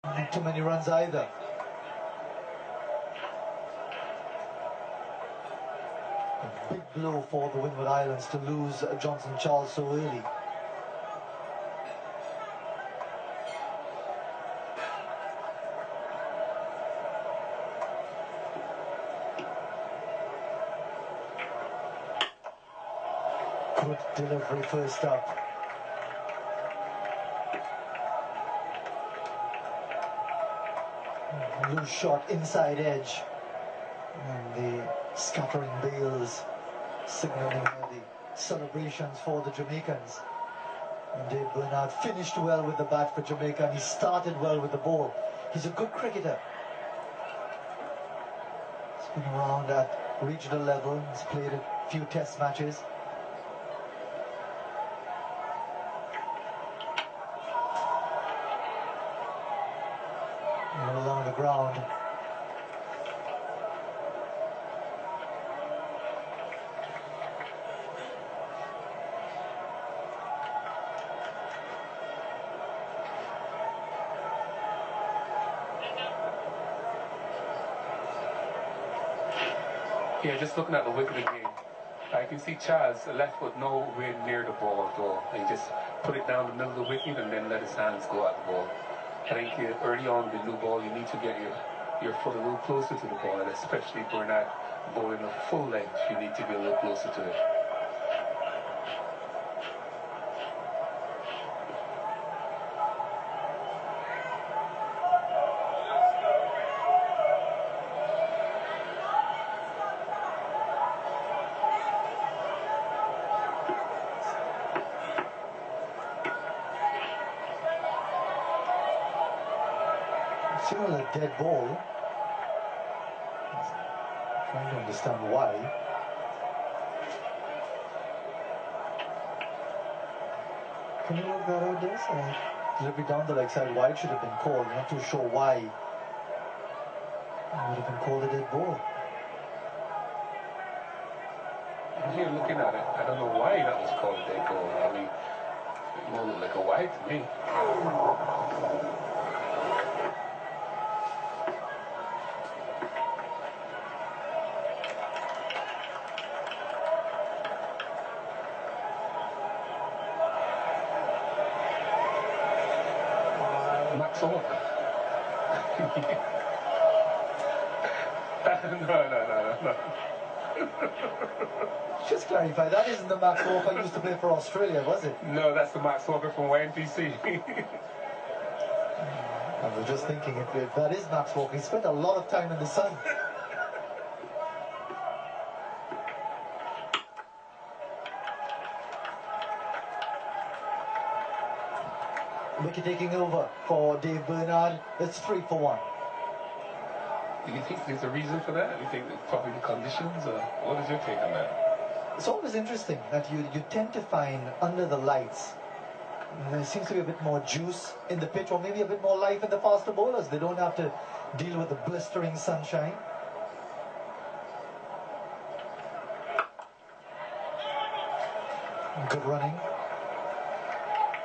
Not too many runs either. A big blow for the Windward Islands to lose Johnson Charles so early. Good delivery first up. Loose shot inside edge. And the scattering bails signaling the celebrations for the Jamaicans. And Dave Bernard finished well with the bat for Jamaica, and he started well with the ball. He's a good cricketer. He's been around at regional level. He's played a few test matches. Along the ground. Yeah, just looking at the wicket again, I can see Chaz, the left foot nowhere near the ball at all. He just put it down the middle of the wicket and then let his hands go at the ball. I think early on with the new ball, you need to get your foot a little closer to the ball, and especially Bernard bowling a full length, you need to be a little closer to it. Still a dead ball. Trying to understand why. Can you work that out, Des? Delivery down the leg side wide should have been called. I'm not too sure why. It would have been called a dead ball. I'm here looking at it. I don't know why that was called a dead ball. I mean, it more looked like a wide to me. Max over. No. Just clarify, that isn't the Max Walker used to play for Australia, was it? No, that's the Max Walker from YNPC. I was just thinking, if that is Max Walker, he spent a lot of time in the sun. Wicket taking over for Dave Bernard. It's 3 for 1. Do you think there's a reason for that? Do you think it's probably the conditions? Or what is your take on that? It's always interesting that you tend to find under the lights, there seems to be a bit more juice in the pitch, or maybe a bit more life in the faster bowlers. They don't have to deal with the blistering sunshine. Good running.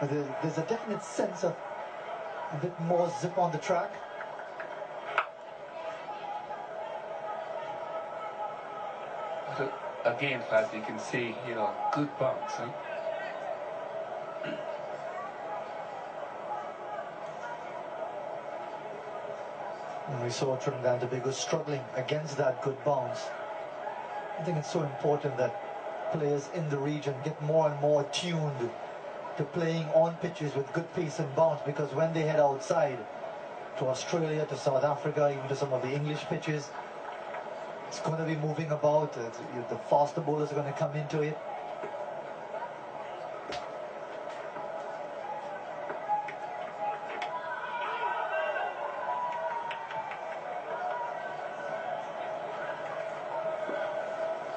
But there's a definite sense of a bit more zip on the track. But again, Faz, you can see, good bounce, huh? And we saw Trinidad and Tobago struggling against that good bounce. I think it's so important that players in the region get more and more tuned to playing on pitches with good pace and bounce, because when they head outside to Australia, to South Africa, even to some of the English pitches, it's going to be moving about. The faster bowlers are going to come into it.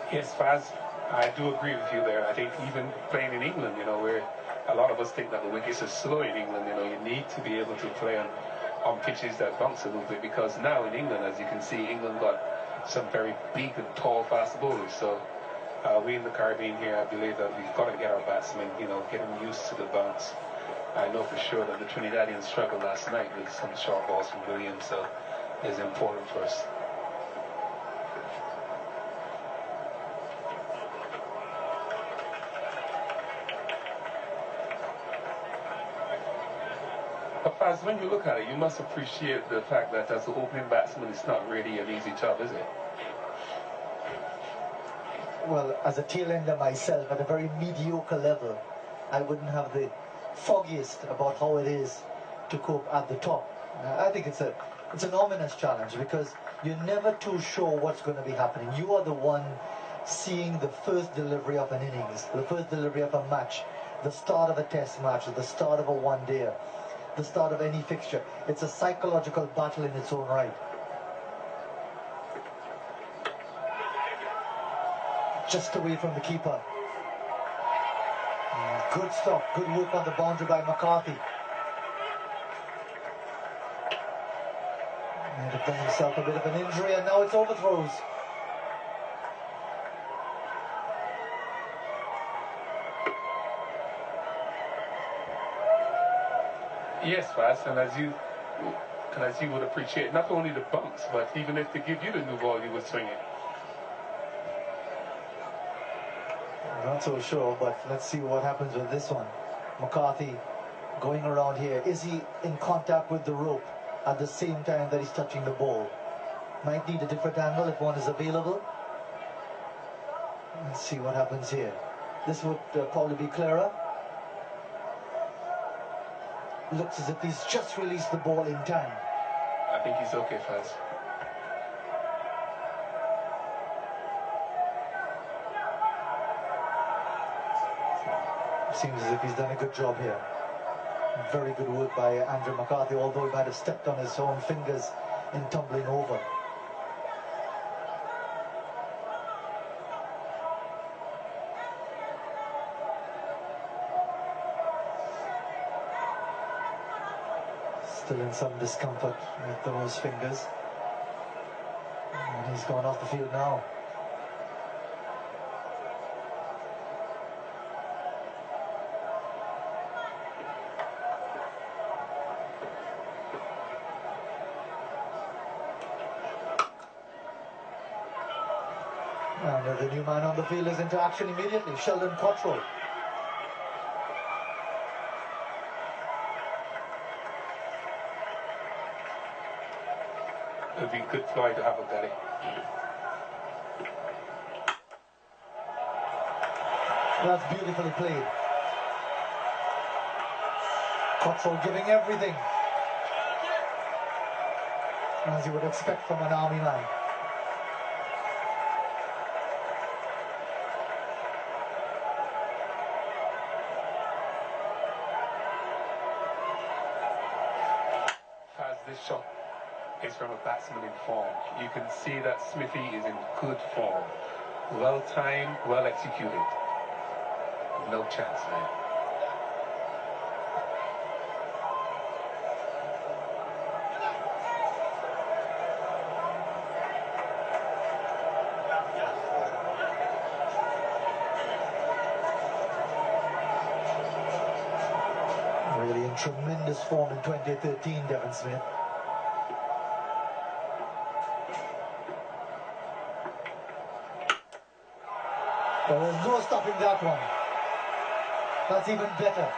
Yes, Faz, I do agree with you there. I think even playing in England, where a lot of us think that the wickets are slow in England, you need to be able to play on pitches that bounce a little bit, because now in England, as you can see, England got some very big and tall fast bowlers. So we in the Caribbean here, I believe that we've got to get our batsmen, get them used to the bounce. I know for sure that the Trinidadians struggled last night with some short balls from Williams, so it's important for us. But Faz, when you look at it, you must appreciate the fact that as an opening batsman, it's not really an easy job, is it? Well, as a tail ender myself, at a very mediocre level, I wouldn't have the foggiest about how it is to cope at the top. I think it's an ominous challenge because you're never too sure what's going to be happening. You are the one seeing the first delivery of an innings, the first delivery of a match, the start of a test match, the start of a one-dayer, the start of any fixture. It's a psychological battle in its own right. Just away from the keeper. Good stop, good work on the boundary by McCarthy. Might have done himself a bit of an injury, and now it's overthrows. Yes, Faz, and as you would appreciate, not only the bunks, but even if they give you the new ball, you would swing it. Not so sure, but let's see what happens with this one. McCarthy going around here. Is he in contact with the rope at the same time that he's touching the ball? Might need a different angle if one is available. Let's see what happens here. This would probably be clearer. Looks as if he's just released the ball in time. I think he's okay, Faz. Seems as if he's done a good job here. Very good work by Andrew McCarthy, although he might have stepped on his own fingers in tumbling over. Still in some discomfort with those fingers. And he's gone off the field now. And the new man on the field is into action immediately, Sheldon Cottrell. It would be good fly to have a belly. That's beautifully played. Cottrell giving everything, as you would expect from an army man. This shot is from a batsman in form. You can see that Smithy is in good form. Well timed, well executed. No chance, man. Really in tremendous form in 2013, Devon Smith. There was no stopping that one. That's even better.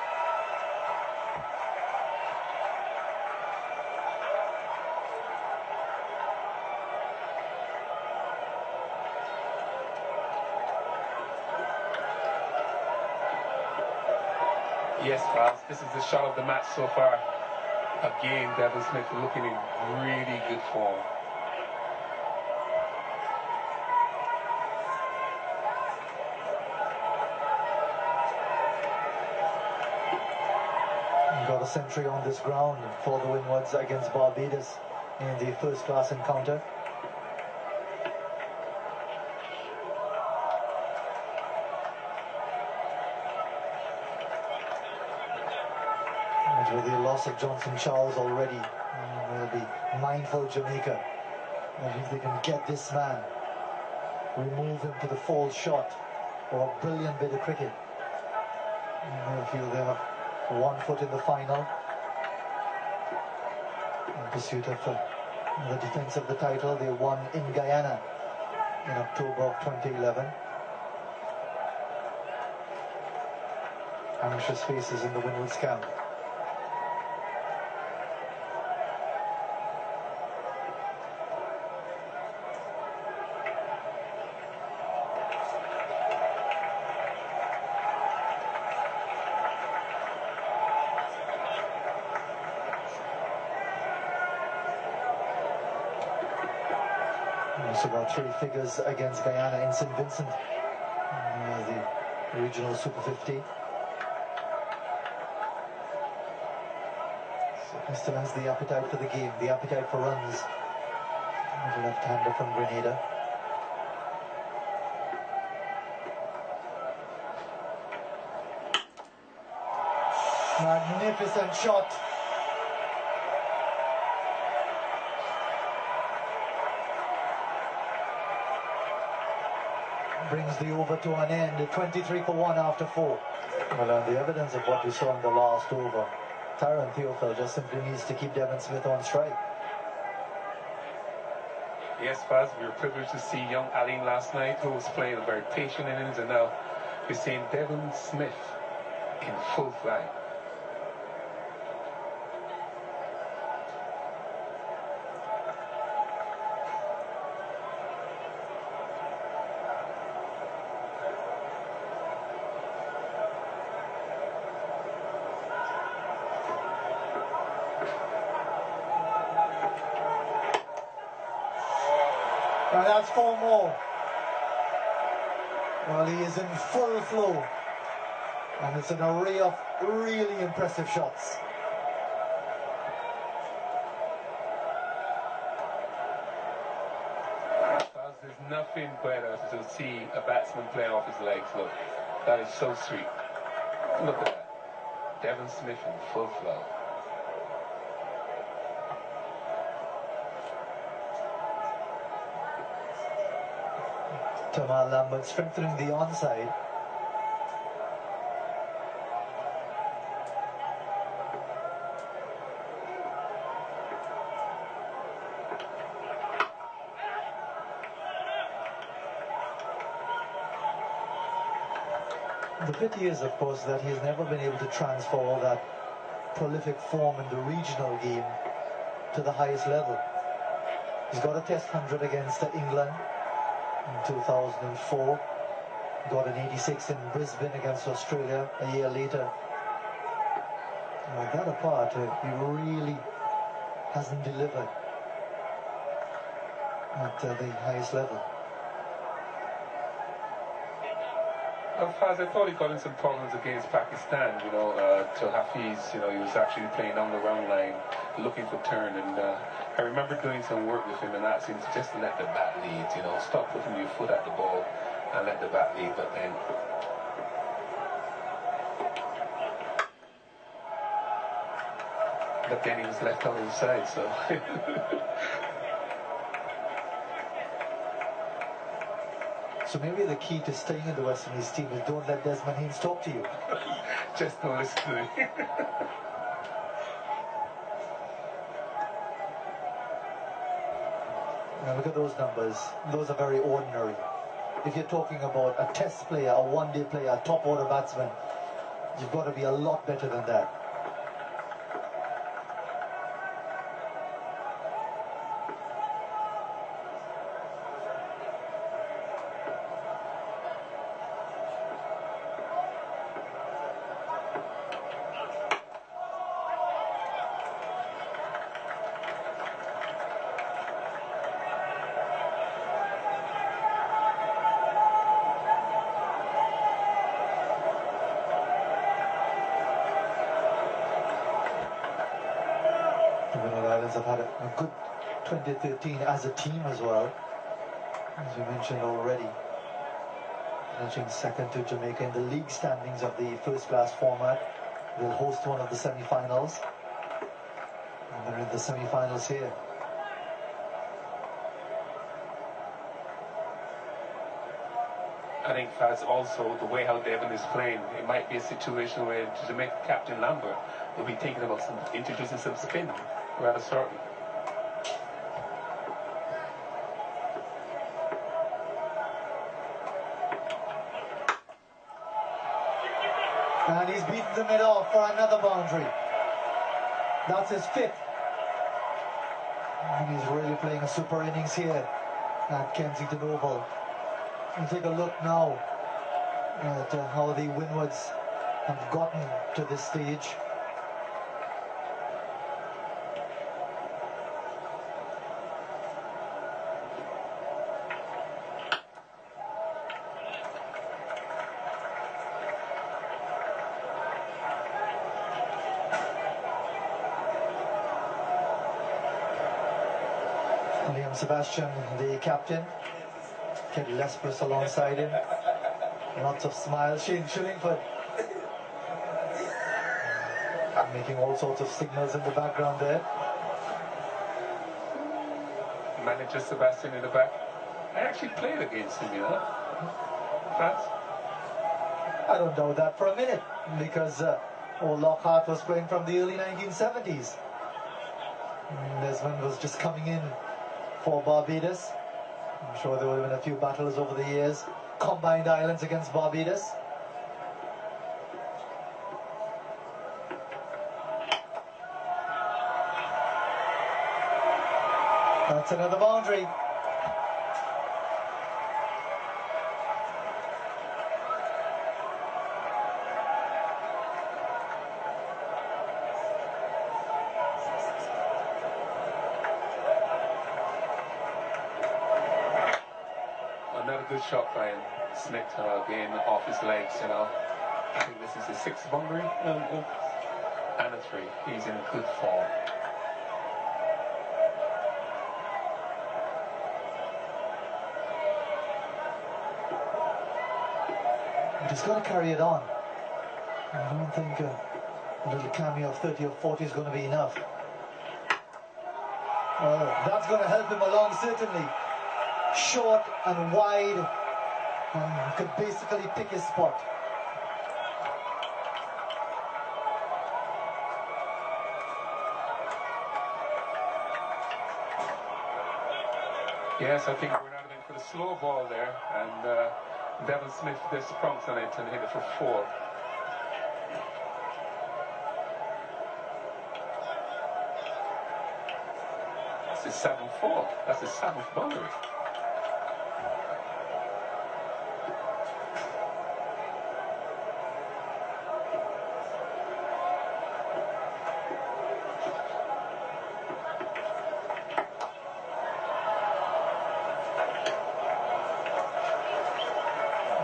Yes, Faz, this is the shot of the match so far. Again, Devon Smith looking in really good form. Got a century on this ground for the Windwards against Barbados in the first-class encounter. And with the loss of Johnson Charles already, they'll be mindful Jamaica. And if they can get this man, remove him to the false shot or a brilliant bit of cricket, they'll feel they have 1 foot in the final in pursuit of the defense of the title. They won in Guyana in October of 2011. Anxious faces in the Windward's camp. Also got 3 figures against Guyana in St. Vincent, the regional Super 50. So still has the appetite for the game, the appetite for runs. The left-hander from Grenada. Magnificent shot. Brings the over to an end, 23 for 1 after 4. Well, on the evidence of what we saw in the last over, Tyrone Theophile just simply needs to keep Devon Smith on strike. Yes, Faz, we were privileged to see young Aline last night, who was playing a very patient innings, and now we're seeing Devon Smith in full flight. And that's 4 more. Well, he is in full flow. And it's an array of really impressive shots. There's nothing better to see a batsman play off his legs. Look, that is so sweet. Look at that. Devon Smith in full flow. Tamal Lambert strengthening the onside. The pity is, of course, that he's never been able to transfer all that prolific form in the regional game to the highest level. He's got a Test 100 against England in 2004, got an 86 in Brisbane against Australia a year later. That apart, he really hasn't delivered at the highest level. Well, Faz, I thought he got in some problems against Pakistan, to Hafiz, he was actually playing on the wrong line, looking for turn, and I remember doing some work with him and asking him just to let the bat lead, stop putting your foot at the ball and let the bat lead, but then he was left out of the side, so... So maybe the key to staying in the West Indies team is don't let Desmond Haynes talk to you. Just don't listen to me. Now look at those numbers. Those are very ordinary. If you're talking about a test player, a one-day player, a top order batsman, you've got to be a lot better than that. Have had a good 2013 as a team as well, as we mentioned already, finishing second to Jamaica in the league standings of the first class format. They'll host one of the semi-finals, and they're in the semi-finals here. I think that's also the way how Devon is playing. It might be a situation where Jamaica captain Lambert will be thinking about introducing some spin rather shortly. And he's beaten the mid off for another boundary. That's his fifth. And he's really playing a super innings here at Kensington Oval. We'll take a look now at how the Windwards have gotten to this stage. Liam Sebastian, the captain, Kid Lesperus alongside him. Lots of smiles. Shane Shillingford making all sorts of signals in the background there. Manager Sebastian in the back. I actually played against him, you know. France. I don't doubt that for a minute, because old Lockhart was playing from the early 1970s. Desmond was just coming in for Barbados. I'm sure there would have been a few battles over the years. Combined Islands against Barbados. That's another boundary. Another good shot by Smith, again off his legs, you know. I think this is his sixth boundary and a three. He's in good form. He's got to carry it on. I don't think a little cameo of 30 or 40 is going to be enough. That's going to help him along, certainly. Short and wide, and could basically pick his spot. Yes, I think we're not in for the slow ball there, and Devon Smith just prompts on it and hit it for four. That's his 7-4. That's his seventh boundary.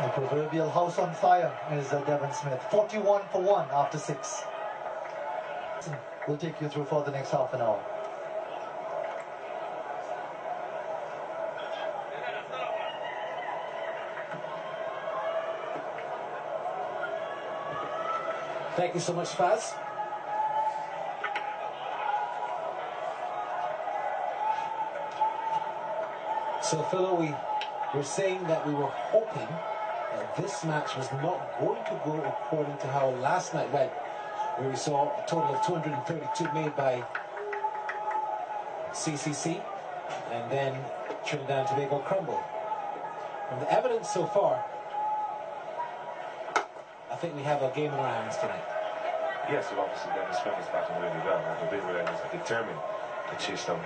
The proverbial house on fire is Devon Smith. 41 for 1 after 6. We'll take you through for the next half an hour. Thank you so much, Faz. So, Philo, we were saying that we were hoping that this match was not going to go according to how last night went, where we saw a total of 232 made by CCC, and then Trinidad and Tobago crumbled. From the evidence so far, I think we have a game in our hands tonight. Yes, well, obviously Devon Smith is batting really well, and the big red is determined to chase down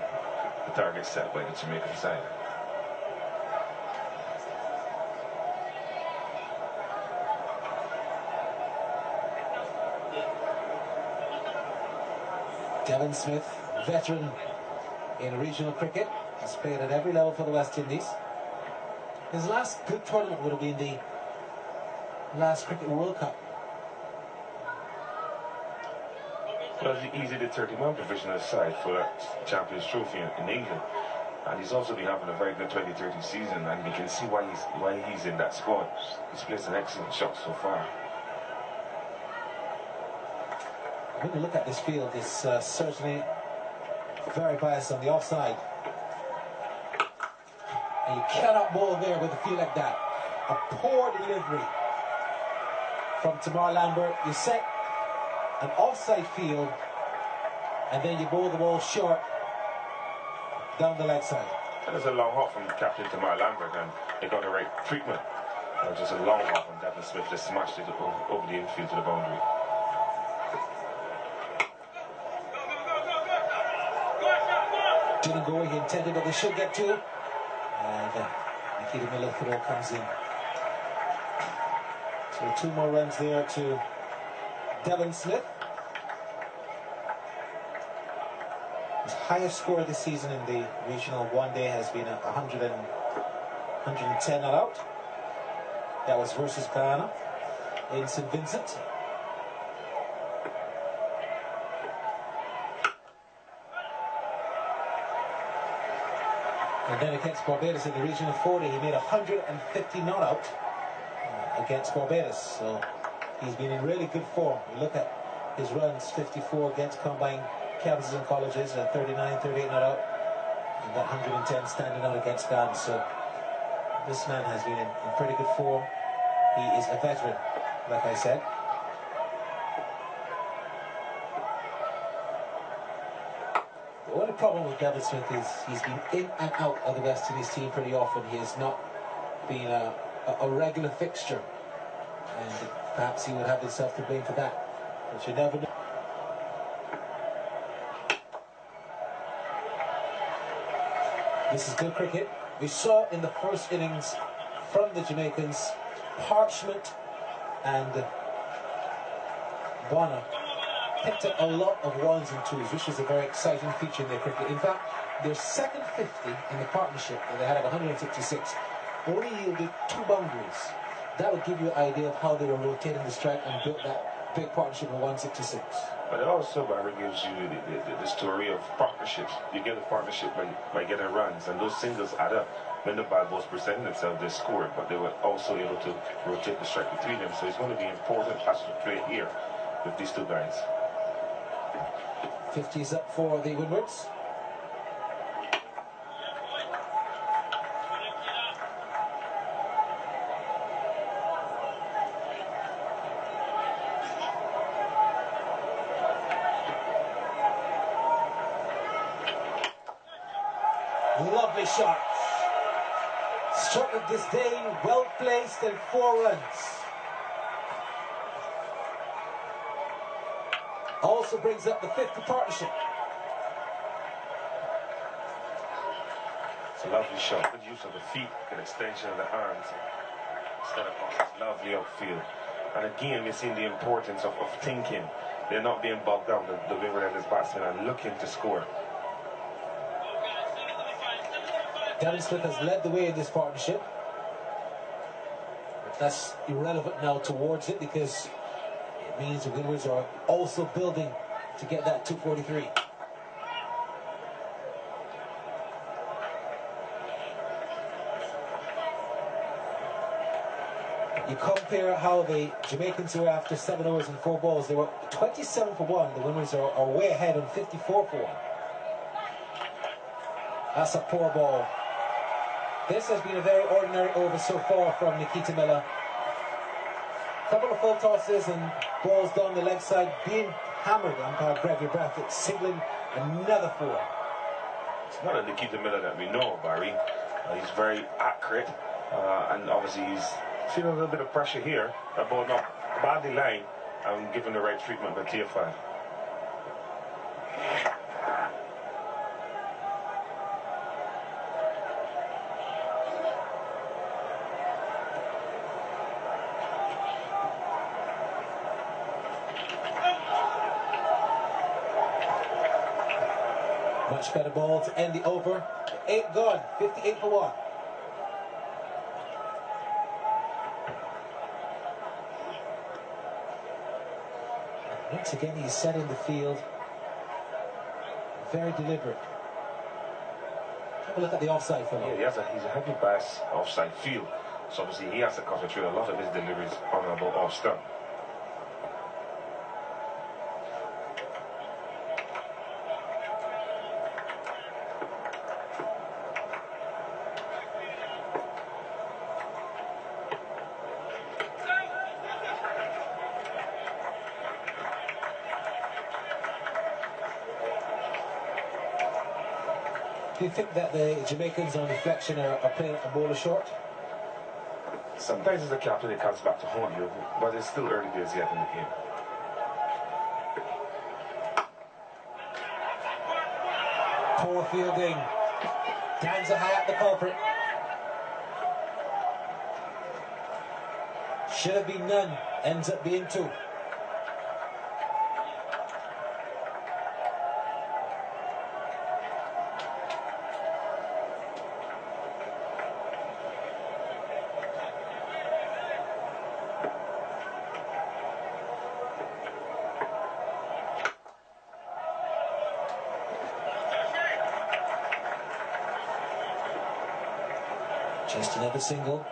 the target set by the Jamaican side. Devon Smith, veteran in regional cricket, has played at every level for the West Indies. His last good tournament would have been the last Cricket World Cup. Well, he's in the 30-man provisional side for that Champions Trophy in England, and he's also been having a very good 2030 season, and you can see why he's in that squad. He's played an excellent shot so far. When you look at this field, it's certainly very biased on the offside. And you cannot bowl there with a field like that. A poor delivery from Tamar Lambert. You set an offside field and then you bowl the ball short down the leg side. That is a long hop from Captain Tamar Lambert, and they got the right treatment. Just a long hop, and Devon Smith just smashed it over the infield to the boundary. Didn't go where he intended, but they should get to it. And Nikita Miller throw comes in. So 2 more runs there to Devon Smith. His highest score this season in the regional one-day has been 110 not out. That was versus Guyana in St. Vincent. And then against Barbados in the regional 40, he made 150 not out against Barbados. So he's been in really good form. You look at his runs, 54 against combined campuses and colleges, and 39, 38 not out, and that 110 standing out against Ghana. So this man has been in pretty good form. He is a veteran, like I said. The only problem with Devon Smith is he's been in and out of the West Indies team pretty often. He has not been a regular fixture, and perhaps he would have himself to blame for that, but you never know. This is good cricket. We saw in the first innings from the Jamaicans, Parchment and Bonner picked up a lot of 1s and 2s, which was a very exciting feature in their cricket. In fact, their second 50 in the partnership that they had at 166 only yielded 2 boundaries. That would give you an idea of how they were rotating the strike and built that big partnership of 166. But it also, Barry, gives you the story of partnerships. You get a partnership by getting runs, and those singles add up. When the bad balls presented themselves, they scored, but they were also able to rotate the strike between them. So it's going to be important as to play here with these 2 guys. 50s up for the Windwards. Lovely shot. Struck with disdain, well placed, and 4 runs. Also brings up the 50 partnership. It's a lovely shot. Good use of the feet, good extension of the arms. Instead of this lovely upfield. And again, we're seeing the importance of thinking. They're not being bogged down. The Windward batsmen are looking to score. Devon Smith has led the way in this partnership. But that's irrelevant now towards it, because it means the Windwards are also building to get that 243. You compare how the Jamaicans were after 7 overs and 4 balls. They were 27 for 1. The Windwards are way ahead on 54 for 1. That's a poor ball. This has been a very ordinary over so far from Nikita Miller. Couple of full tosses and balls down the leg side being hammered. Umpire Gregory Brackett signaling another 4. It's not a Nikita Miller that we know, Barry. He's very accurate, and obviously he's feeling a little bit of pressure here. That ball not badly lined and given the right treatment by Theophile. Much better ball to end the over. 8 gone, 58 for 1. Once again, he's setting the field. Very deliberate. Have a look at the offside for him. Yeah, he's a heavy bias offside field. So obviously he has to concentrate a lot of his deliveries on or about off stump. Do you think that the Jamaicans on reflection are playing a bowler short? Sometimes as a captain it comes back to haunt you, but it's still early days yet in the game. Poor fielding. Times it high at the culprit. Should have been none. Ends up being 2. Just another single.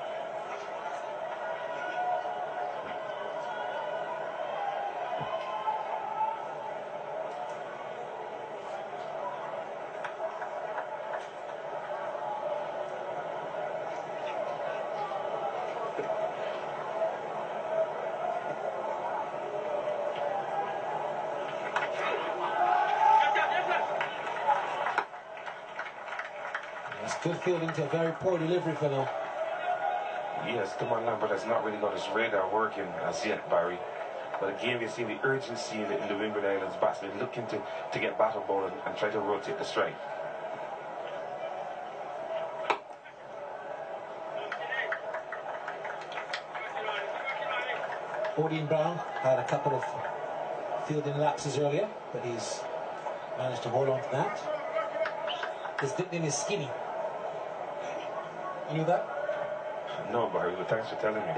That's good fielding to a very poor delivery for them. Yes, Devon Lambert has not really got his radar working as yet, Barry. But again, we've seen the urgency in the Windward Islands batsmen looking to get battle ball and try to rotate the strike. Odin Brown had a couple of fielding lapses earlier, but he's managed to hold on to that. His nickname is Skinny. You knew that? No, Barry, but thanks for telling me.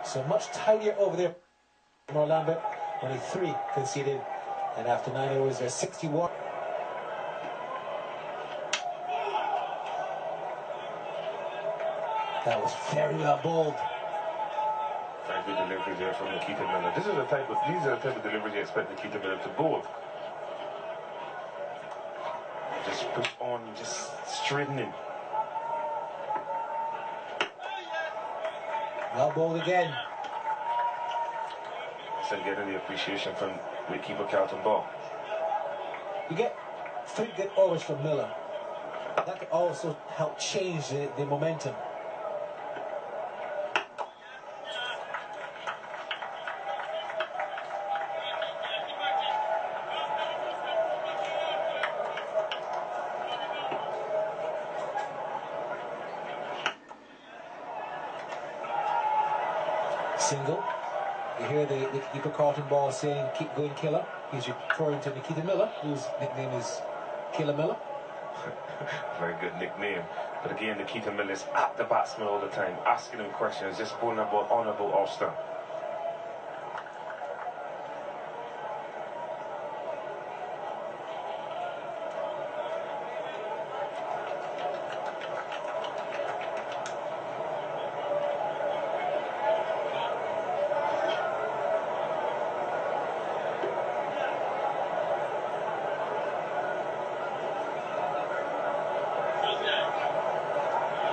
So much tidier over there. More Lambert, only 3 conceded, and after 9 overs, there's 61. That was very well bowled. Very good delivery there from Nikita Miller. These are the type of deliveries you expect Nikita Miller to bowl. Just push on, just straightening. Well bowled again. So getting the appreciation from wicketkeeper Carlton Ball. You get 3 good overs from Miller. That could also help change the momentum. Single. You hear the wicketkeeper Carlton Ball saying, "Keep going, Killer." He's referring to Nikita Miller, whose nickname is Killer Miller. Very good nickname. But again, Nikita Miller is at the batsman all the time, asking him questions, just bowling a ball on a ball off stump.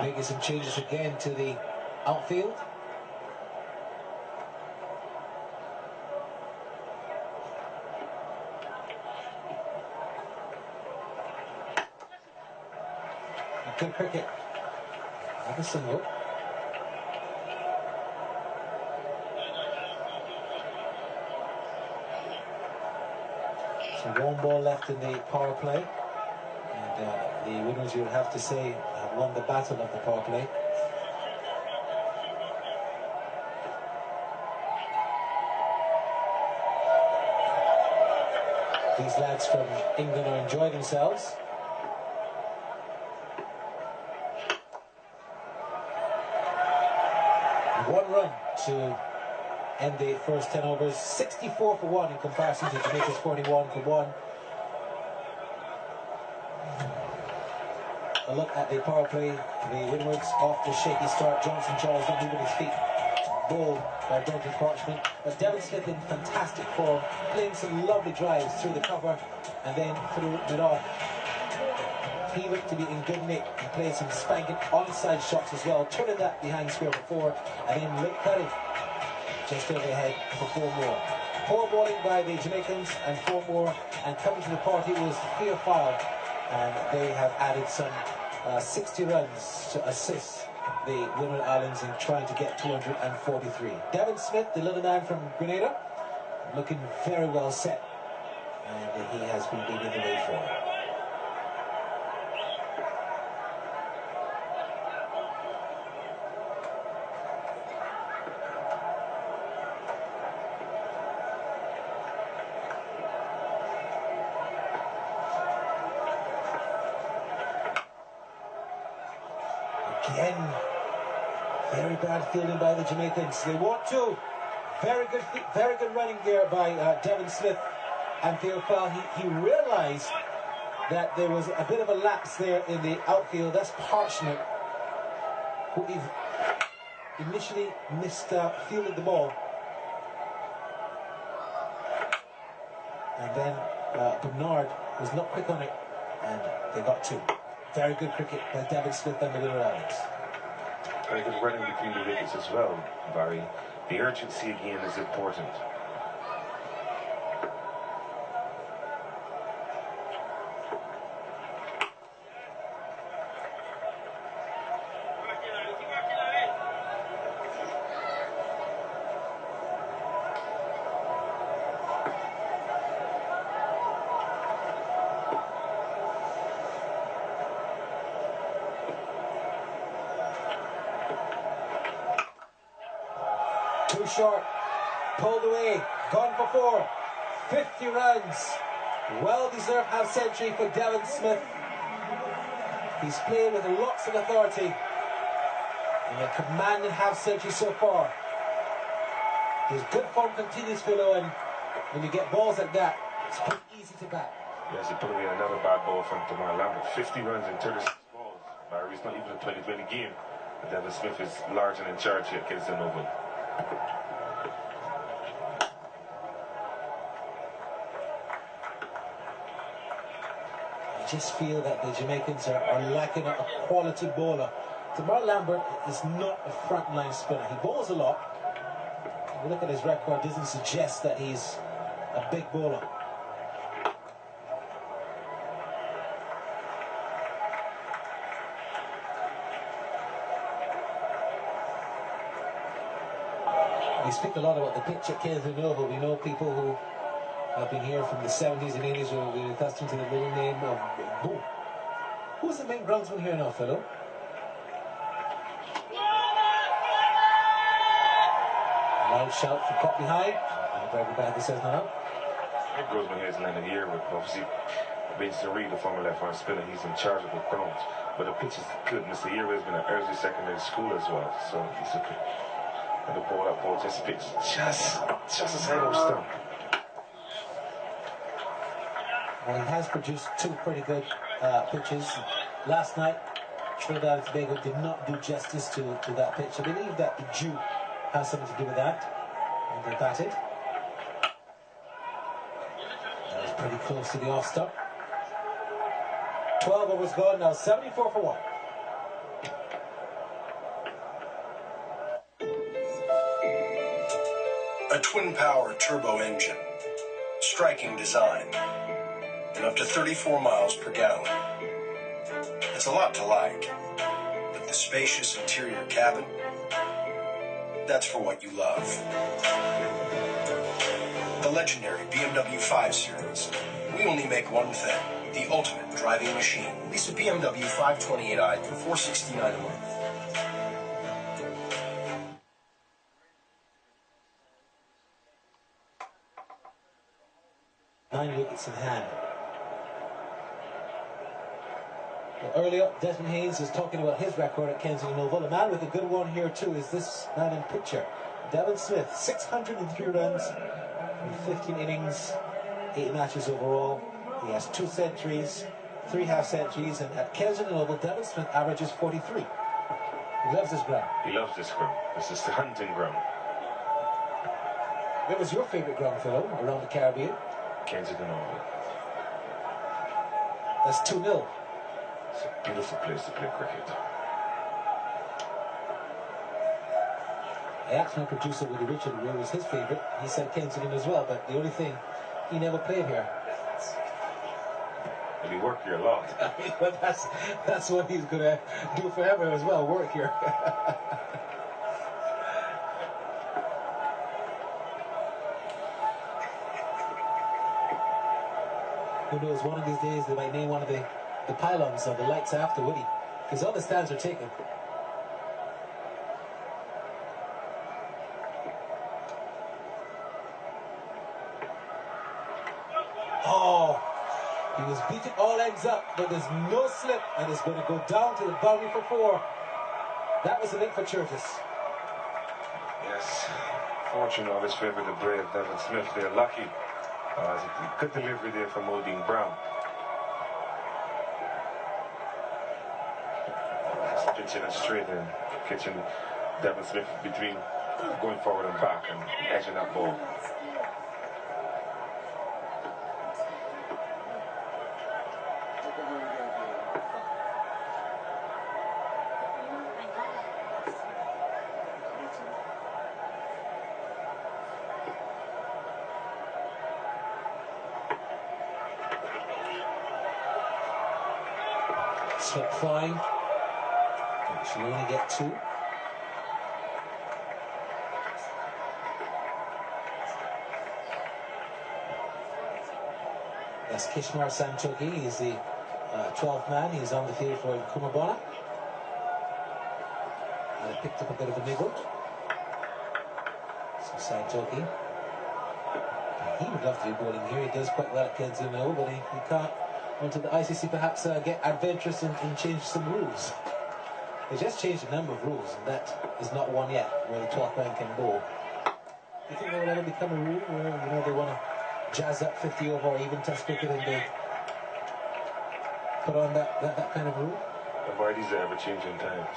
Making some changes again to the outfield. Good cricket. Have a single. So 1 ball left in the power play. And the winners, you would have to say, have won the battle of the power play. These lads from England are enjoying themselves. One run to end the first 10 overs. 64 for 1 in comparison to Jamaica's 41 for 1. A look at the power play. The Windwards off the shaky start. Johnson Charles not moving his feet. Bowled by Duncan Parchment. But Devon Smith in fantastic form, playing some lovely drives through the cover and then through mid-off. he looked to be in good nick and played some spanking onside shots as well, turning that behind square for 4, and then Luke Curry just overhead for 4 more. 4 bowling by the Jamaicans and 4 more, and coming to the party was Theophile, and they have added some 60 runs to assist the Women Islands in trying to get 243. Devon Smith, the little man from Grenada, looking very well set, and he has been leading the way forward. Again, very bad fielding by the Jamaicans. They want to. Very good running there by Devon Smith and Theophile. He realised that there was a bit of a lapse there in the outfield. That's Parchment, who initially missed fielding the ball. And then Bernard was not quick on it, and they got 2. Very good cricket by Devon Smith and the Little Islands. Very good running between the wickets as well, Barry. The urgency again is important. Too short, pulled away, gone for 4, 50 runs. Well-deserved half-century for Devon Smith. He's playing with lots of authority, and a commanding half-century so far. His good form continues, Philo, and when you get balls like that, it's pretty easy to bat. Yes, he put away another bad ball from Tyrone Lambert. 50 runs in 36 balls. Barry, it's not even a 2020 game. But Devon Smith is large and in charge here at Kingston Oval. I just feel that the Jamaicans are lacking a quality bowler. Tyrone Lambert is not a frontline spinner. He bowls a lot. If you look at his record, it doesn't suggest that he's a big bowler. We speak a lot about the pitch at Kensington Oval. We know people who have been here from the 70s and 80s who have been accustomed to the little name of Boo. Who's the main groundsman here now, Philo? Loud shout from caught behind. Very bad, this says now. It goes when he has landed here with obviously Vincent Reid, the former left-hand spinner. He's in charge of the grounds. But the pitch is good. Mr. Year has been at Early Secondary School as well, so he's a good. And the ball, that ball just pitched just as head of stump. Well, he has produced 2 pretty good pitches. Last night, Trinidad and Tobago did not do justice to that pitch. I believe that the dew has something to do with that. And they batted. That was pretty close to the off stump. 12 overs gone now, 74 for 1. A twin-power turbo engine, striking design, and up to 34 miles per gallon. It's a lot to like, but the spacious interior cabin, that's for what you love. The legendary BMW 5 Series. We only make one thing, the ultimate driving machine. Lease a BMW 528i for $469 a month. Nine wickets in hand. Well, earlier, Desmond Haynes is talking about his record at Kensington Oval. A man with a good one here too is this man in picture, Devon Smith. 603 runs in 15 innings, 8 matches overall. He has 2 centuries, 3 half-centuries, and at Kensington Oval, Devon Smith averages 43. He loves this ground. He loves this ground. This is the hunting ground. What was your favourite ground, Philo, around the Caribbean? Kensington Oval. That's 2-0. It's a beautiful place to play cricket. I asked my producer Willie Richard where was his favourite. He said Kensington as well, but the only thing, he never played here. And he worked here a lot. But that's what he's going to do forever as well, work here. Who knows, one of these days they might name one of the pylons or the lights after Woody, because all the stands are taken. Oh, he was beating all ends up, but there's no slip, and it's going to go down to the boundary for 4. That was the link for Curtis. Yes, fortune always favoured the brave. Devon Smith, they're lucky. Good delivery there from Odin Brown. Pitching and straight in, catching Devon Smith between going forward and back and edging that ball. Slip flying. She'll only get 2. That's Kishmar Santoki. He's the 12th man. He's on the field for Kumabona. And he picked up a bit of a niggle. So Santoki. He would love to be bowling here. He does quite well at Kensington, but he can't. Until the ICC perhaps get adventurous and change some rules. They just changed a number of rules, and that is not one yet, where the 12th man can bowl. Do you think that will ever become a rule where, they want to jazz up 50 over or even test cricket and they put on that kind of rule? Avoid these ever-changing times.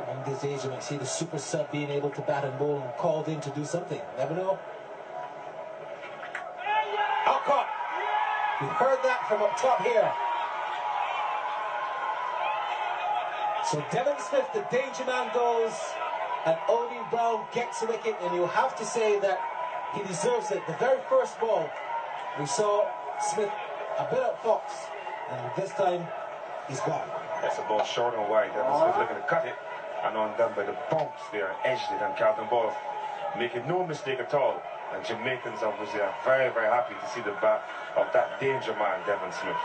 On this age, you might see the super sub being able to bat and bowl and called in to do something. Never know. Out caught. You heard that from up top here. So Devon Smith, the danger man, goes, and Odin Brown gets a wicket, and you have to say that he deserves it. The very first ball, we saw Smith a bit out fox, and this time he's gone. That's a ball short and wide. Devon Smith looking to cut it, and undone by the bumps there, edged it, and Carlton Ball making no mistake at all. And Jamaicans obviously are very, very happy to see the bat of that danger man, Devon Smith.